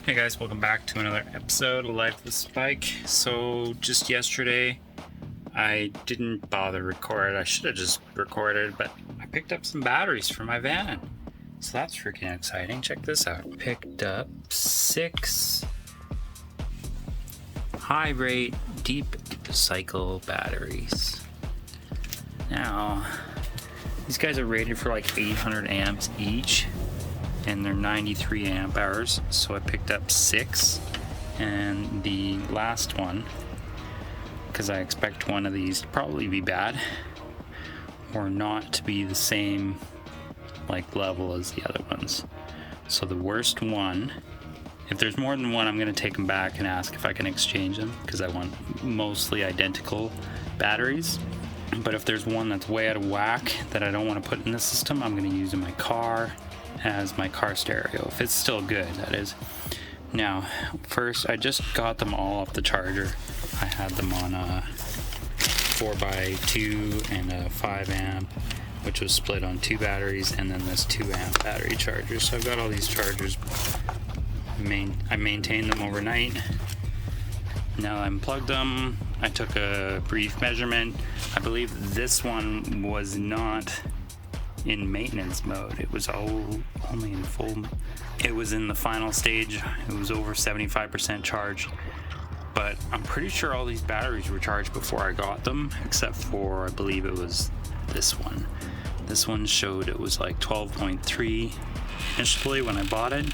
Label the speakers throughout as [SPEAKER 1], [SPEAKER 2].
[SPEAKER 1] Hey guys, welcome back to another episode of Life with a Spike. So just yesterday, I didn't bother record. I should have just recorded, but I picked up some batteries for my van. So that's freaking exciting. Check this out. Picked up 6 high rate deep cycle batteries. Now, these guys are rated for like 800 amps each, and they're 93 amp hours. So I picked up 6, and the last one, because I expect one of these to probably be bad or not to be the same like level as the other ones. So the worst one, if there's more than one, I'm going to take them back and ask if I can exchange them, because I want mostly identical batteries. But if there's one that's way out of whack that I don't want to put in the system, I'm going to use in my car as my car stereo, if it's still good, that is. Now, first, I just got them all off the charger. I had them on a 4x2 and a 5 amp, which was split on 2 batteries, and then this 2 amp battery charger. So I've got all these chargers. I maintained them overnight. Now I unplugged them. I took a brief measurement. I believe this one was not in maintenance mode. It was only in full. It was in the final stage. It was over 75% charged. But I'm pretty sure all these batteries were charged before I got them, except for, I believe it was this one. This one showed it was like 12.3 initially when I bought it.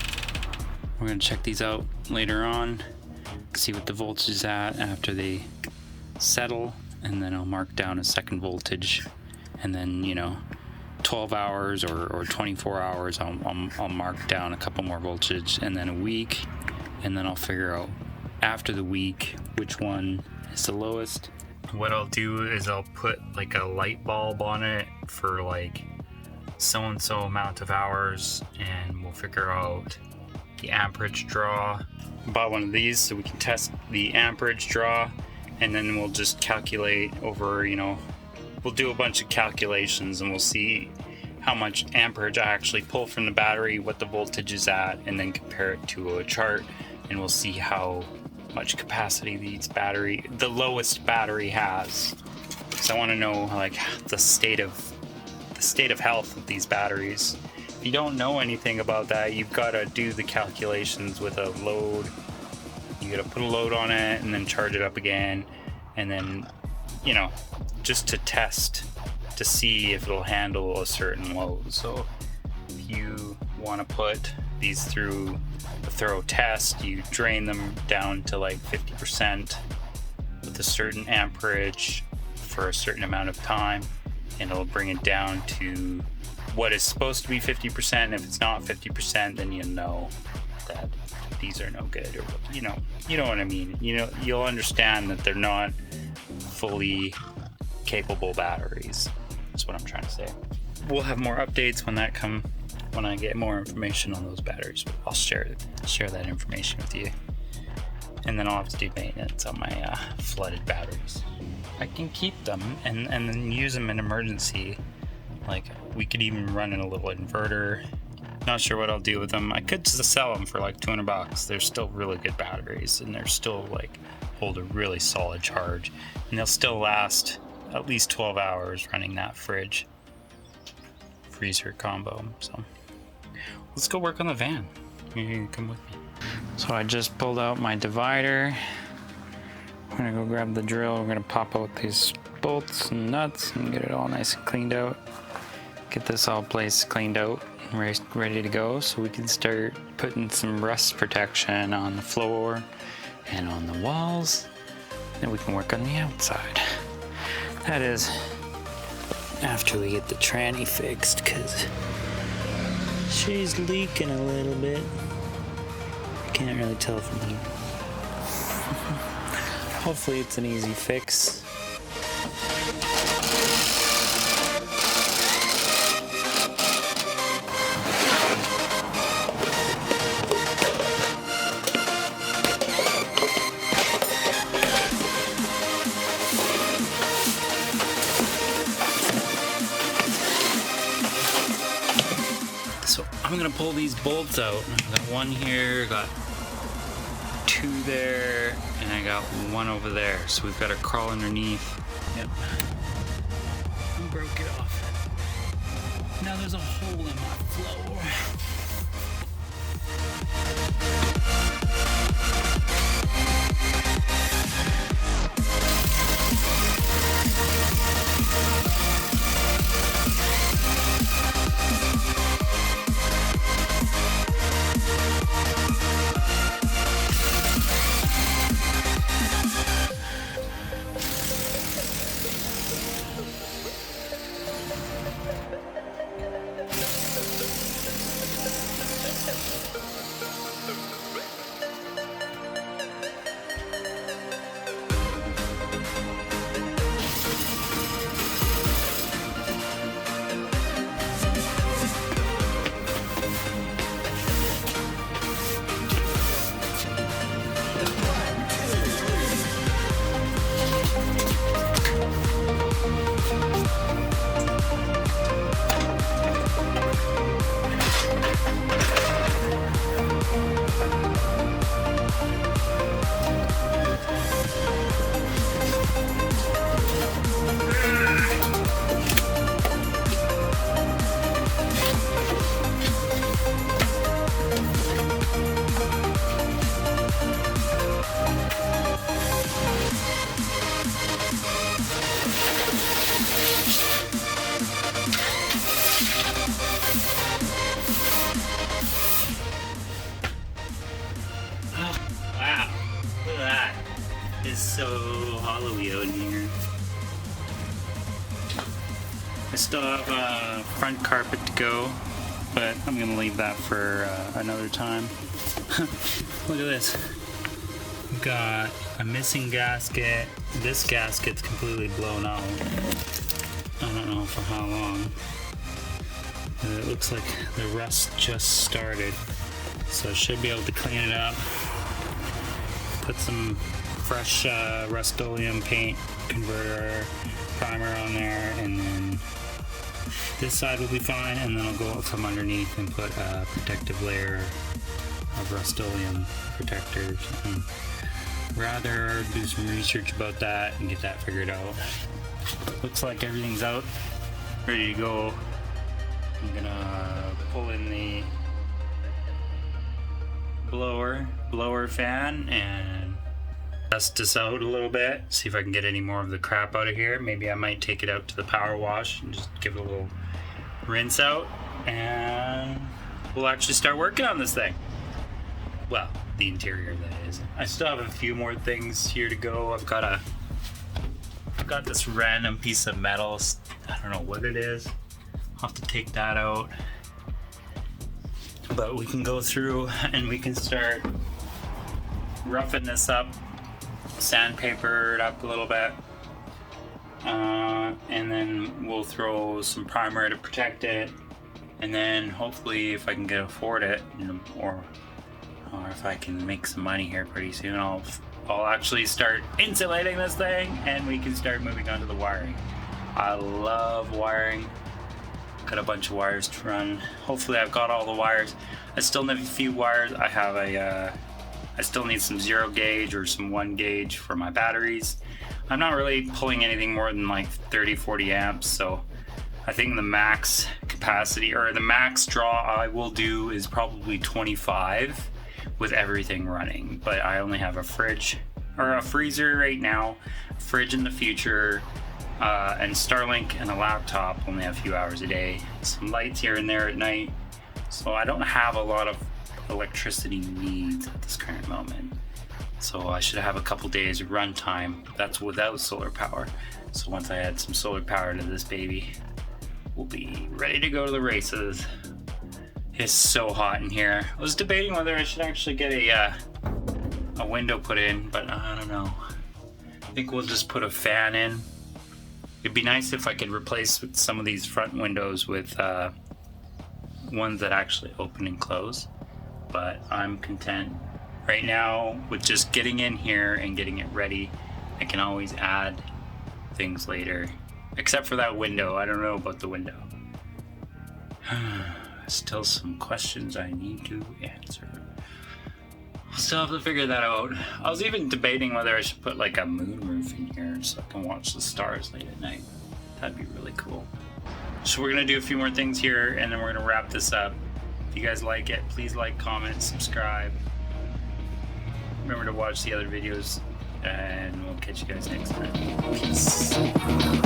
[SPEAKER 1] We're gonna check these out later on, see what the voltage is at after they settle, and then I'll mark down a second voltage, and then 12 hours or 24 hours I'll mark down a couple more voltage, and then a week, and then I'll figure out after the week which one is the lowest. What I'll do is I'll put like a light bulb on it for like so and so amount of hours, and we'll figure out the amperage draw. Bought one of these so we can test the amperage draw, and then we'll just calculate over, we'll do a bunch of calculations, and we'll see how much amperage I actually pull from the battery, what the voltage is at, and then compare it to a chart, and we'll see how much capacity the lowest battery has. So I want to know like the state of health of these batteries. If you don't know anything about that, you've got to do the calculations with a load. You got to put a load on it and then charge it up again, and then just to test to see if it'll handle a certain load. So if you want to put these through a thorough test, you drain them down to like 50% with a certain amperage for a certain amount of time, and it'll bring it down to what is supposed to be 50%. And if it's not 50%, then that these are no good, or you know what I mean. You'll understand that they're not fully capable batteries. That's what I'm trying to say. We'll have more updates when I get more information on those batteries. I'll share that information with you, and then I'll have to do maintenance on my flooded batteries. I can keep them and then use them in emergency. Like, we could even run in a little inverter. Not sure what I'll do with them. I could just sell them for like $200. They're still really good batteries, and they're still like hold a really solid charge, and they'll still last at least 12 hours running that freezer combo. So let's go work on the van. You can come with me. So I just pulled out my divider. I'm gonna go grab the drill. We're gonna pop out these bolts and nuts and get it all nice and cleaned out. Get this all place cleaned out and ready to go, so we can start putting some rust protection on the floor and on the walls. Then we can work on the outside. That is after we get the tranny fixed, because she's leaking a little bit. Can't really tell from here. Hopefully it's an easy fix. I'm gonna pull these bolts out. I've got one here, got 2 there, and I got 1 over there. So we've got to crawl underneath. Yep. I broke it off. Now there's a hole in my floor. It's so hollowy out in here. I still have a front carpet to go, but I'm gonna leave that for another time. Look at this. We've got a missing gasket. This gasket's completely blown out. I don't know for how long. It looks like the rust just started. So I should be able to clean it up. Put some fresh Rust-Oleum paint converter primer on there, and then this side will be fine, and then I'll go from underneath and put a protective layer of Rust-Oleum protectors. And rather do some research about that and get that figured out. Looks like everything's out, ready to go. I'm gonna pull in the blower fan and dust this out a little bit, see if I can get any more of the crap out of here. Maybe I might take it out to the power wash and just give it a little rinse out, and we'll actually start working on this thing. Well, the interior, that is. I still have a few more things here to go. I've got this random piece of metal. I don't know what it is. I'll have to take that out. But we can go through and we can start roughing this up, sandpaper it up a little bit, and then we'll throw some primer to protect it, and then hopefully if I can afford it, or if I can make some money here pretty soon, I'll actually start insulating this thing and we can start moving on to the wiring. I love wiring. Got a bunch of wires to run. Hopefully I've got all the wires. I still need a few wires. I still need some 0 gauge or some 1 gauge for my batteries. I'm not really pulling anything more than like 30-40 amps, so I think the max capacity or the max draw I will do is probably 25 with everything running. But I only have a fridge or a freezer right now, fridge in the future, and Starlink and a laptop only have a few hours a day. Some lights here and there at night. So I don't have a lot of electricity needs at this current moment. So I should have a couple days of run time. That's without solar power. So once I add some solar power to this baby, we'll be ready to go to the races. It's so hot in here. I was debating whether I should actually get a window put in, but I don't know. I think we'll just put a fan in. It'd be nice if I could replace some of these front windows with ones that actually open and close, but I'm content right now with just getting in here and getting it ready. I can always add things later, except for that window. I don't know about the window. Still some questions I need to answer. I'll still have to figure that out. I was even debating whether I should put like a moon roof in here so I can watch the stars late at night. That'd be really cool. So we're gonna do a few more things here and then we're gonna wrap this up. If you guys like it, please like, comment, subscribe. Remember to watch the other videos and we'll catch you guys next time. Peace.